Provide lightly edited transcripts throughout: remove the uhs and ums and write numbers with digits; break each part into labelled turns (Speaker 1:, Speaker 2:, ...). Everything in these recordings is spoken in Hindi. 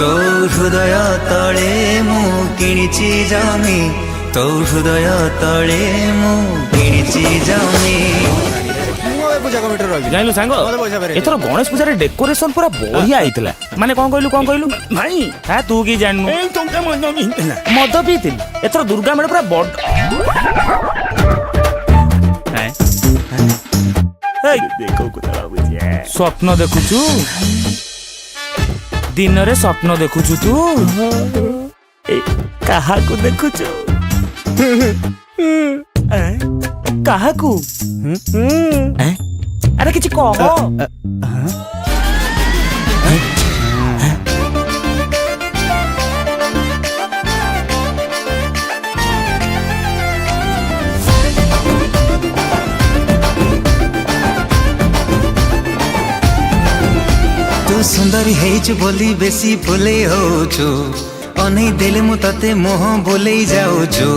Speaker 1: तो हृदय तले मु किणिची जमी तो हृदय तले मु किणिची जमी
Speaker 2: जाइलु सांग एथर गणेश पूजा रे डेकोरेशन पूरा बढ़िया आइतला माने कोन कहलु भाई हां तू की जाननु
Speaker 3: ए टंका
Speaker 2: मद पीतिल एथर दुर्गा मेढ़ पूरा बड़
Speaker 3: देखो कुतला बुझिया
Speaker 2: स्वप्न देखुचु दिन रे स्वप्न देखुचु तू
Speaker 3: कहा को देखुचु
Speaker 2: कहा को अरे किछि कहो
Speaker 1: तू सुंदरी हेचु बोली बेसी फुले होचु अनै देले मु तते मोह बोले जाउछु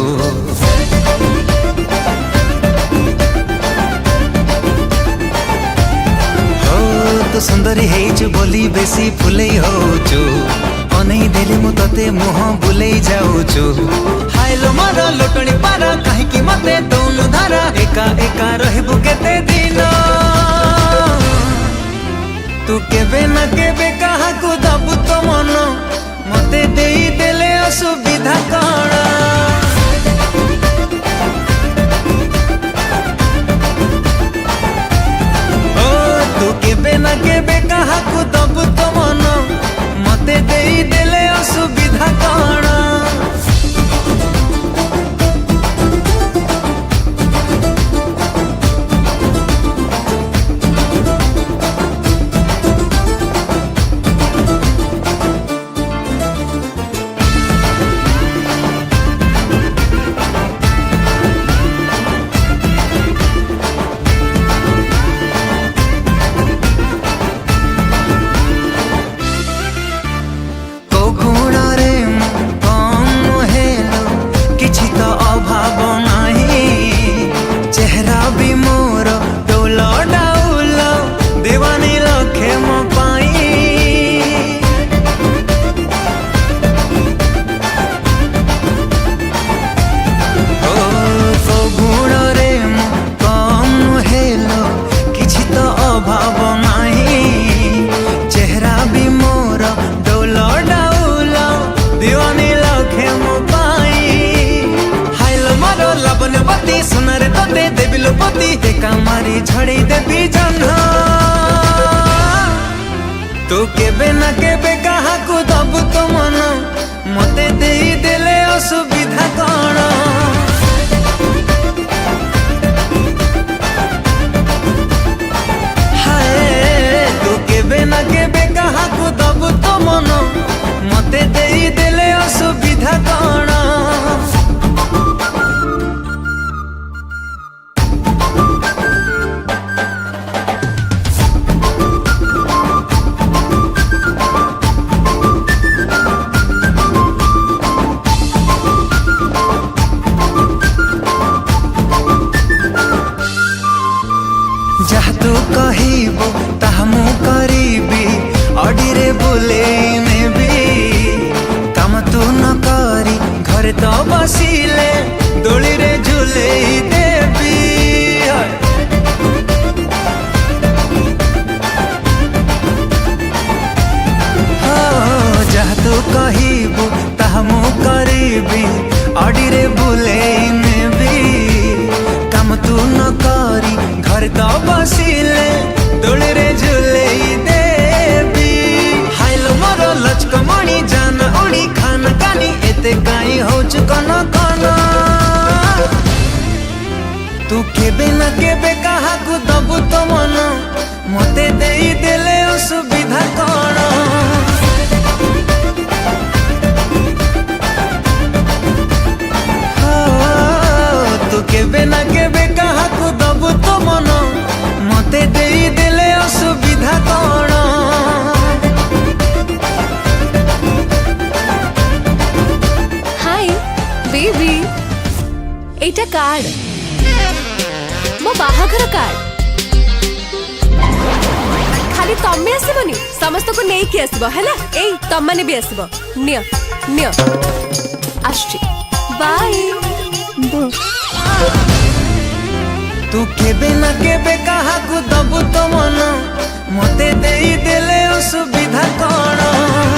Speaker 1: तो सुंदरी हेचु बोली बेसी फुले होचु अनै देले मु तते मोह बुले जाउछु हायलो मार लोटणी पार काहे कि मते तोनु धारा एका एका रहबु केते दिन तू केबे ना केबे कहा को दबु तो मन मते देई देले असुविधा कण ना केबे कहा को दबु तो मन मते देई देले असुविधा कण सुनरे तोते देवी लोपति एका मारी झड़े देवी जन्ह तू केबे ना केबे कहा को दबु तो मन मते देई देले असुविधा कण हाय तू केबे ना केबे कहा को दबु तो मन मते देई देले असुविधा कण जहा तू कहिबो ताहा मु करिबी अडीरे बुले में भी काम तू न करी घरे तो बसिले दोली रे झूले देवी जहा तू कहिबो ताहा मु करिबी अडीरे बुले में भी काम तू न करी घर तो बसिले दोली रे झूले देवी हाइलो मोर लचकमणी जान ओणी खान कानी एते काई होच कन कन
Speaker 4: समस्त को नहीं कि आसबो हैला एई तम माने भी आसबो नियो नियो आश्ची बाय
Speaker 1: तू केबे ना केबे काहाकू दबु तो मन मते देई देले असुविधा कौन